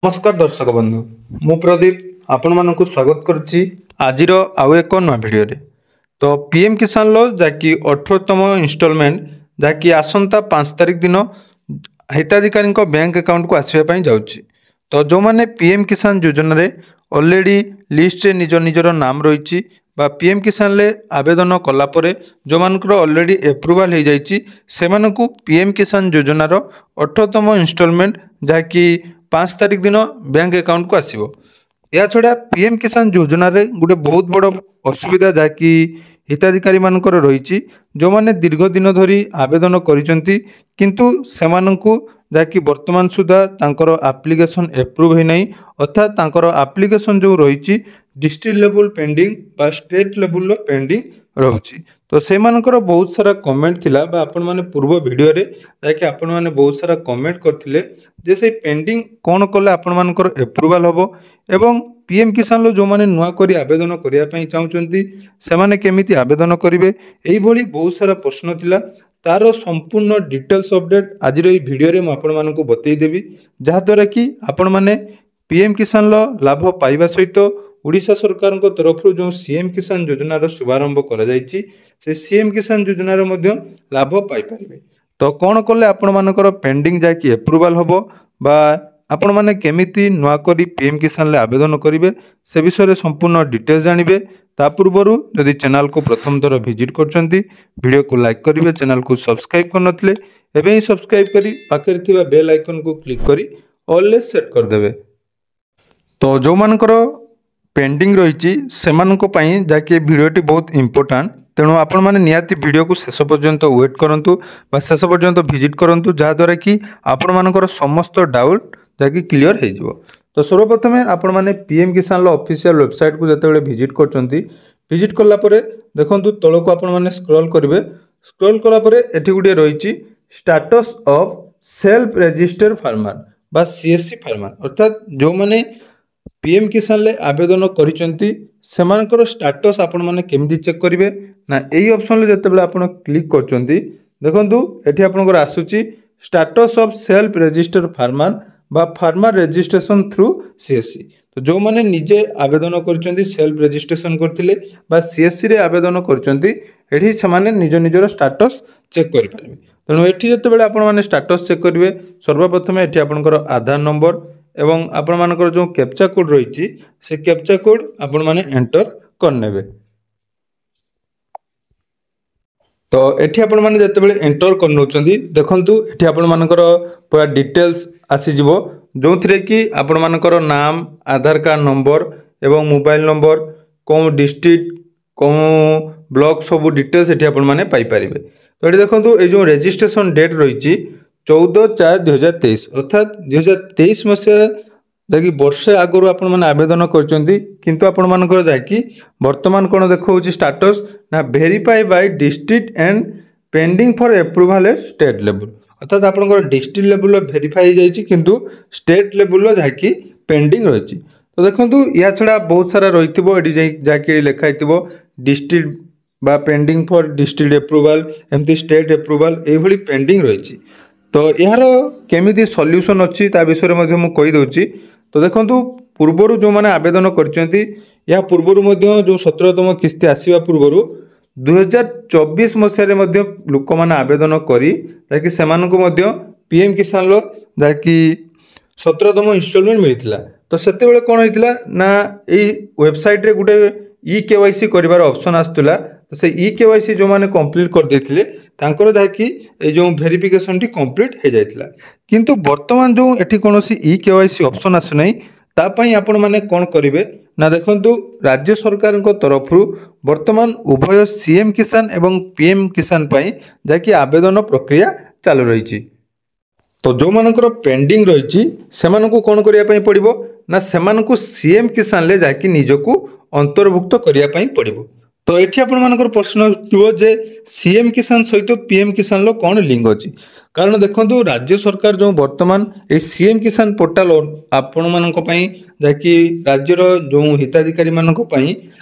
नमस्कार दर्शक बंधु मु प्रदीप आपण मानक स्वागत करुच्ची आज आउ एक नुआ भिडियो तो पीएम किसान लो जाकि 18तम इनस्टॉलमेंट जाकि आसंता 5 तारिख दिन हिताधिकारी बैंक अकाउंट को आसवाई जाऊँगी। तो जो मैंने पीएम किसान योजना रे ऑलरेडी लिस्ट रे निज निजर नाम रही पीएम किसान ले आवेदन कलापर जो मानकर ऑलरेडी एप्रूवाल हो जाइए से पीएम किसान योजनार 18तम इनस्टॉलमेंट जहाँकि 5 तारिख दिन बैंक अकाउंट को आसो। या छड़ा पीएम किसान योजना रे गोटे बहुत बड़ असुविधा जहाँकि हिताधिकारी मानकर रही जो माने दीर्घ दिन धरी आवेदन करिसेंती किंतु सेमानंकु जहाँकि वर्तमान सुधा तांकर एप्लिकेशन एप्रूव है नहीं अर्थात तांकर एप्लिकेशन जो रही डिस्ट्रिक्ट लेवल पेंडिंग बा स्टेट लेवल पेंडिंग रोची। तो से मानकर बहुत सारा कमेंट थिला बा आपण माने पूर्व वीडियो रे जहाँकि आपण माने बहुत सारा कमेंट करथिले जे से पेंडिंग कौन कले आपण मानकर एप्रूवाल हबो एवं पीएम किसान लो जो माने नुआ करी आवेदन करिया पई चाहुचंती से माने केमिति आवेदन करिवे एई भली बहुत सारा प्रश्न थिला तार संपूर्ण डिटेल्स अपडेट आज वीडियो रे आपण मानकु बतई देबी जहा द्वारा कि आपण माने पीएम किसान लो लाभ पाइबा सहित ओडिशा सरकार को तरफ जो सीएम किसान योजनार शुभारंभ करा जायछि से सीएम किसान योजनार मध्य लाभ पाई परिबे। तो कौन कले आपण मानकर पेंडिंग जाकि एप्रूवाल हबो बा आपण माने केमिति नुआ करी पीएम किसान ले आवेदन करिवे से विषय रे संपूर्ण डिटेल्स जानिबे। ता पूर्वरु यदि चैनल को प्रथम थर विजिट करछंती वीडियो को लाइक करिवे चैनल को सब्सक्राइब करनथिले एबे ही सब्सक्राइब करी पाखरे थिबा बेल आइकन को क्लिक करी ऑल सेट कर देबे। तो जो मानकर पेंडिंग रही से जहाँकि भिडियोटी बहुत इंपोर्टाट तेणु आपण मैंने निहाती वीडियो को शेष पर्यंत वेट करूँ शेष पर्यंत विजिट करूँ जहाद्वारा कि आपण मानकर समस्त डाउट जहाँकि क्लीयर हो। तो सर्वप्रथम आपण मैंने पीएम किसान ऑफिशियल वेबसाइट को जिते विजिट विजिट कलापर देखूँ तौक को आपण मैंने स्क्रॉल करेंगे स्क्रॉल कलापर एटी गोटे रही status of self registered farmer बा सीएससी फार्मर अर्थात जो मैंने पीएम किसान ले आवेदन करिसेंती सेमानकर स्टेटस आपण माने केमिति चेक करिवे ना एई ऑप्शन ले जते बेले आपण क्लिक करचंती देखंतु एठी आपनकर आसुची status of self registered farmer बा फार्मर रजिस्ट्रेशन थ्रू सीएससी। तो जो माने निजे आवेदन करिसेंती सेल्फ रजिस्ट्रेशन करथिले बा सीएससी रे आवेदन करिसेंती एठी समाने निज निजर स्टेटस चेक करि पारिबे। तेणु एठी जते बेले आपण माने स्टेटस चेक करिवे सर्वप्रथम एठी आपनकर आधार नंबर एवं आपण मानकर जो कैप्चा कोड रही से कैप्चा कोड आपण माने एंटर करनेबे। तो एठी आपण माने जते बेले एंटर करनोचंदी देखंतु एठी आपण मानकर पूरा डिटेल्स आसी जिवो जोंथरे कि आपण मानकर नाम आधार कार्ड नंबर एवं मोबाइल नंबर कोन डिस्ट्रिक्ट कोन ब्लॉक सब डिटेल्स एठी आपण माने पाई परिबे। तो एठी देखंतु ए जो रजिस्ट्रेशन डेट रही 14/4/2023 अर्थात 2023 मसीहा जहाँकि वर्षे आगु आपण मैंने आवेदन करकि वर्तमान कौन देखा स्टेटस ना verify by district and pending for approval at state level अर्थात आपंकर डिस्ट्रिक्ट लेवल वेरीफाई जाइए किंतु स्टेट लेवल जहाँकि पेंडिंग रही। तो देखो या छड़ा बहुत सारा रही जहाँकि लिखाई डिस्ट्रिक्ट बा पेंडिंग फॉर डिस्ट्रिक्ट एप्रूवल एमती स्टेट एप्रूवल ये पेंडिंग रही। तो यार केमिति सॉल्यूशन अच्छी ता विषय में मुझे कहीदे। तो देखो पूर्वर जो मैंने आवेदन करछंती या पूर्वर जो 17तम किस्ती आसवा पूर्वर 2024 मसीह लोक मैंने आवेदन करी ताकि से पीएम किसान लो जहाँकि 17तम इनस्टॉलमेंट मिलता। तो से कौन होता ना यही वेबसाइट रे गोटे ई-केवाईसी कर ऑप्शन आसला तो से ई-केवाईसी जो मैंने कंप्लीट कर देथिले तांकर जहाँकि जो वेरिफिकेशन टी कंप्लीट हो जाइथिला किंतु वर्तमान जो एठी कोनोसी ई-केवाईसी ऑप्शन आसुनै तापाई आपण माने कोन करिवे ना देखंतु राज्य सरकार को तरफ वर्तमान उभय सीएम किसान एवं पीएम किसान पाई जहाँकि आवेदन प्रक्रिया चालू रही। तो जो मानकर पेंडिंग रही से कौन करने पड़ो ना से सीएम किसान ले जाकि निजको अंतर्भुक्त करने पड़ो। तो ये आपर प्रश्न जे सीएम किसान सहित पीएम किसान लो कौन लिंक अच्छी कारण देखो राज्य सरकार जो वर्तमान ये सीएम किसान पोर्टाल आपण मान जहाँकि राज्यर जो हिताधिकारी मान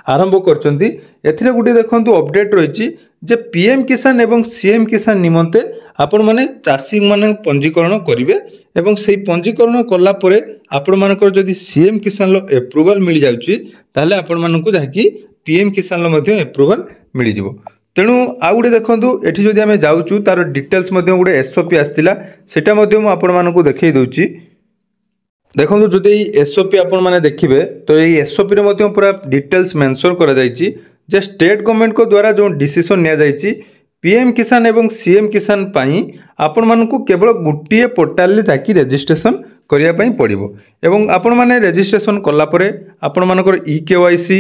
आरंभ कर गोटे देखो अपडेट रही जे पीएम किसान एवं सीएम किसान निमंते आपण माने चाषी माने पंजीकरण करिवे एवं सेही पंजीकरण कला परे आपण मानकर जदि सीएम किसान लो एप्रूवल मिल जाउची ताले आपण मानकु जाकी पीएम किसान लो मध्ये एप्रूवल मिल जिवो। तेणु आउ गोटे देखंतु एठी जदि आमे जाउचु तार डिटेल्स मध्ये गोटे एसओपी आस्तिला सेटा मध्ये मु आपण मानकु देखै दउची। देखो जो एसओपी आपण माने देखिबे तो ये एसओपी रे मध्ये पूरा डिटेल्स मेंशन करा जायछि जे स्टेट गवर्नमेंट को द्वारा जो डिसीजन निया जायछि पीएम किसान एवं सीएम किसान पाई आपण मानकु केवल गुटिए पोर्टल रे जाकी रजिस्ट्रेशन करिया पई पड़िबो एवं आपण माने रजिस्ट्रेशन कला परे आपण मानकर ईकेवाईसी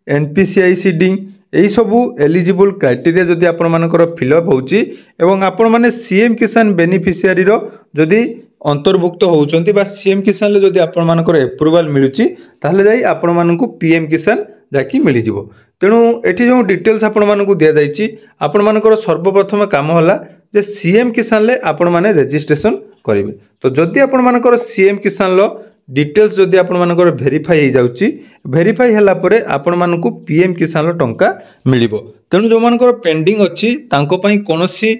एनपीसीआईसीडी एई सबु एलिजिबल क्राइटेरिया जदि आपण मानकर फिलअप होउची एवं आपण माने सीएम किसान बेनिफिशियरी रो जदि अंतर्भुक्त होउचंती बा सीएम किसान ले जदि आपण मानकर एप्रूवल मिलुची ताहले जाई आपण मानकु पीएम किसान जाकी मिली जिवो। तेणु एठी जो डिटेल्स आपण मानकु दिया जायछि आपण मानकर सर्वप्रथम काम होला जे सीएम किसान ले आपण माने रजिस्ट्रेशन करिवे। तो जदि आपण मानकर सीएम किसान लो डिटेल्स जदि आपण मानकर वेरीफाई हो जाउची वेरीफाई हला परे आपण मानकु पीएम किसान लो टंका मिलिबो। तेणु जो मानकर पेंडिंग अछि तांको पई कोनोसी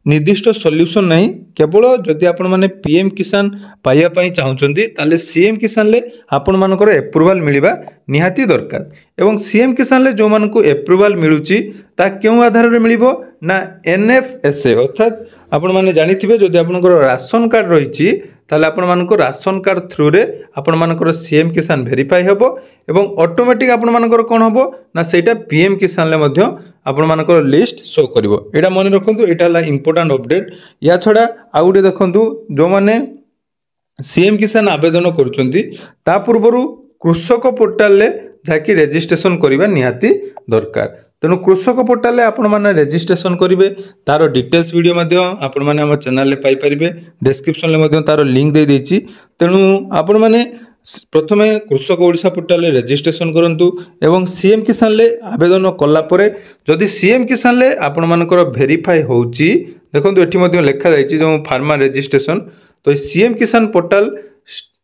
निर्दिष्ट सॉल्यूशन नहीं केवल जदि आपण माने पीएम किसान पाइया पई चाहुचंती ताले सीएम किसान ले आपण मानकर एप्रूवल मिलिबा निहाती दरकार एवं सीएम किसान ले जो मानकु एप्रूवल मिलुची ता केउ आधार रे मिलिबो ना एनएफएसए अर्थात आपण माने जानिथिबे जदि आपनकर राशन कार्ड रहिची ताले आपण मानकर राशन कार्ड थ्रू रे आपण मानकर सीएम किसान वेरीफाई हेबो एवं ऑटोमेटिक आपण मानकर कोन होबो ना सेटा पीएम किसान ले मध्य आपण मानकर लिस्ट शो करिवो। एटा मन रखंतु एटा ला इंपोर्टेंट अपडेट। या छडा आ गुटे देखंतु जो माने सीएम किसान आवेदन करूचंती ता पूर्वरु कृषक पोर्टल ले जाकी रजिस्ट्रेशन करिबा निहाती दरकार। तेणु कृषक पोर्टल ले आपण माने रजिस्ट्रेशन करिवे तारो डिटेल्स वीडियो मध्ये आपण माने हम चैनल ले पाई परिबे डिस्क्रिप्शन ले मध्ये तारो लिंक दे देछि। तेणु आपण माने प्रथमे कृषक ओडिशा पोर्टल रजिस्ट्रेशन करंतु एवं सीएम किसान ले आवेदन कला परे जदि सीएम किसान ले आपण मानकर वेरीफाई होउची देखंतु एठी मध्ये लिखा जायछि जो फार्मर रजिस्ट्रेशन तो सीएम किसान पोर्टल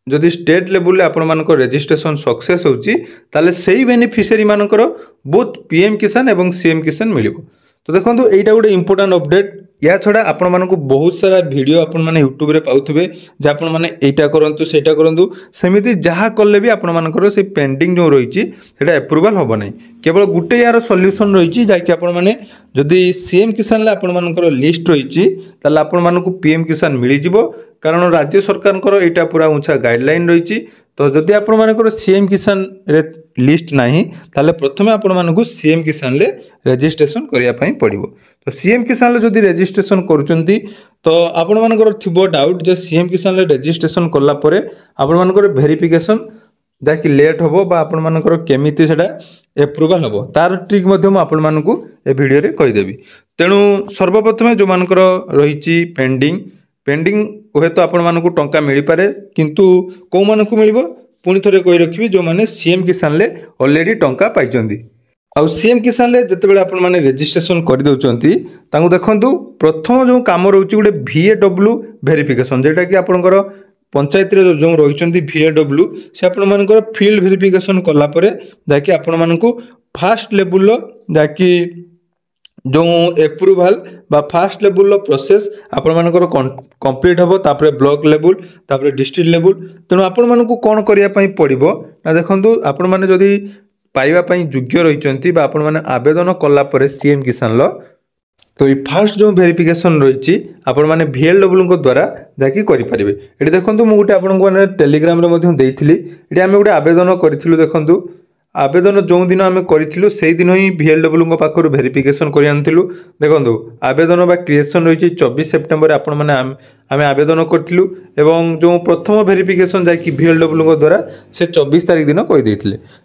जदि स्टेट लेवल ले आपण मानकर रजिस्ट्रेशन सक्सेस होउची ताले सेही बेनिफिशियरी मानकर बोथ पीएम किसान एवं सीएम किसान मिलिबो। तो देखंतु एटा गोटे इंपोर्टेंट अपडेट। या छडा आपण मानकु बहुत सारा वीडियो आपण माने यूट्यूब रे पाउथबे जे आपण माने एटा करंतु सेटा करंतु सेमिति जहा करले भी आपण मानकर से पेंडिंग जो रहिछि सेटा अप्रूवल होबो नै केवल गुटे यार सॉल्यूशन रहिछि जाकि आपण माने जदि सीएम किसान ले आपण मानकर लिस्ट रहिछि ताले आपण मानकु पीएम किसान मिली जिवो कारण राज्य सरकार को एटा पूरा ऊंचा गाइडलाइन रहिछि। तो जदि आपण मानकर सीएम किसान रे लिस्ट नाही ताले प्रथमे आपण मानकु सीएम किसान ले रजिस्ट्रेशन करिया पई पड़िबो। तो सीएम किसान ले जदि रजिस्ट्रेशन करूचंती तो आपण मानकर थिबो डाउट जे सीएम किसान ले रजिस्ट्रेशन करला परे आपण मानकर वेरिफिकेशन जाकि लेट होबो बा आपण मानकर केमिति सेटा एप्रूवल होबो तार ट्रिक मध्ये म आपण मानकु ए वीडियो रे कहि देबी। तेणु सर्वप्रथमे जो मानकर रहिछि पेंडिंग ओहे तो आपण मानकु टंका मिली पारे किंतु को मानकु मिलिबो पुनी थरे कहि रखिबी जो माने सीएम किसान ले ऑलरेडी टंका पाइचंदी। आ सीएम किसान ले जतेबेले आपण माने रजिस्ट्रेशन कर दउचंती तांगु देखंतु प्रथम जो काम रहउची गुटे VAW वेरिफिकेशन जेटा कि आपनकर पंचायत रे जो रहिचंती VAW से आपण मानकर फील्ड वेरिफिकेशन कला परे जाकि आपण मानकु फास्ट लेवल जाकि जो एप्रूवल बा फास्ट लेवल प्रोसेस आपण मानकर कंप्लीट होबो तापरे ब्लॉक लेवल तापरे डिस्ट्रिक्ट लेवल। तेणु आपण मानकु कोन करिया पई पड़िबो ना देखंतु आपण माने जदी पाइबा पई योग्य रहिचंती बा आपण माने आवेदन कला परे सीएम किसान लो तो ये फास्ट जो वेरिफिकेशन रही आपण माने VLW को द्वारा जाकि करि परिबे। एठी देखंतु मु गुटे आपण को टेलीग्राम रे मध्ये देइथिली एठी आमे गुटे आवेदन करिथिलु देखंतु आवेदन जो दिन आम करूँ से दिन ही VLW पाखर वेरिफिकेशन कर आनिलु देखो आवेदन बा क्रिएशन रही 24 सेप्टेम्बर आपण मैंने आम आवेदन करूँ एवं जो प्रथम वेरिफिकेशन जाकि VLW द्वारा से 24 तारीख दिन कहीदे।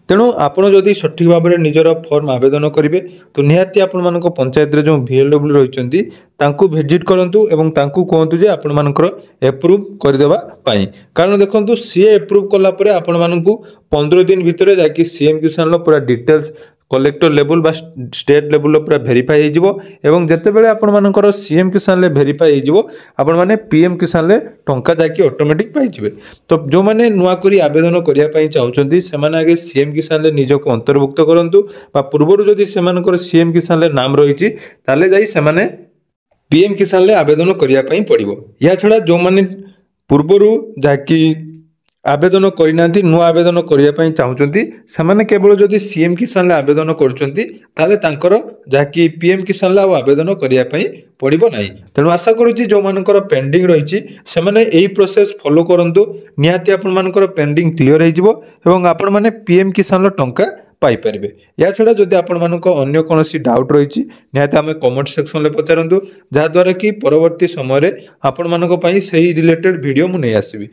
तेणु आपड़ जदि सठिक भाव में निजर फॉर्म आवेदन करेंगे तो निहाती आपण मान पंचायत जो VLW रही भिजिट करूँ एवं कहतु जे आपण मानकर एप्रूव करदेवा कारण देखो सी एप्रूव कलापर आपण मानक 15 दिन भितर जाकि सीएम किसान पूरा डिटेल्स कलेक्टर लेवल बा स्टेट लेवल पूरा भेरीफाई हो जितेबाला आपर सीएम किसान भेरीफाई होपर मैंने पीएम किसान टंका जाकि ऑटोमेटिक पाइबे। तो जो मैंने नुआक आवेदन करने चाहते से आगे सीएम किसान निजक अंतर्भुक्त करूँ पूर्वर जदि से सीएम किसान नाम रही से पीएम किसान आवेदन करने पड़ो। या छड़ा जो मैंने पूर्वर जहाँकि आवेदन करना नुआ आवेदन करने चाहते से केवल जदि सीएम किसान आवेदन कर जहाँकि पीएम किसान आवेदन करने पड़ो ना। तेणु आशा करुँच जो मानकर पेंडिंग रही से प्रोसेस फॉलो करूँ निहाती आपर पेंडिंग क्लीयर होपर मैंने पीएम किसान टंका पाइपर। या छड़ा जदि अन्य कौन डाउट रही निहाती आम कमेंट सेक्शन में पचारतु जहाद्वारा कि परवर्ती समय आपण मानक पई सही रिलेटेड वीडियो मु नहीं आसबी।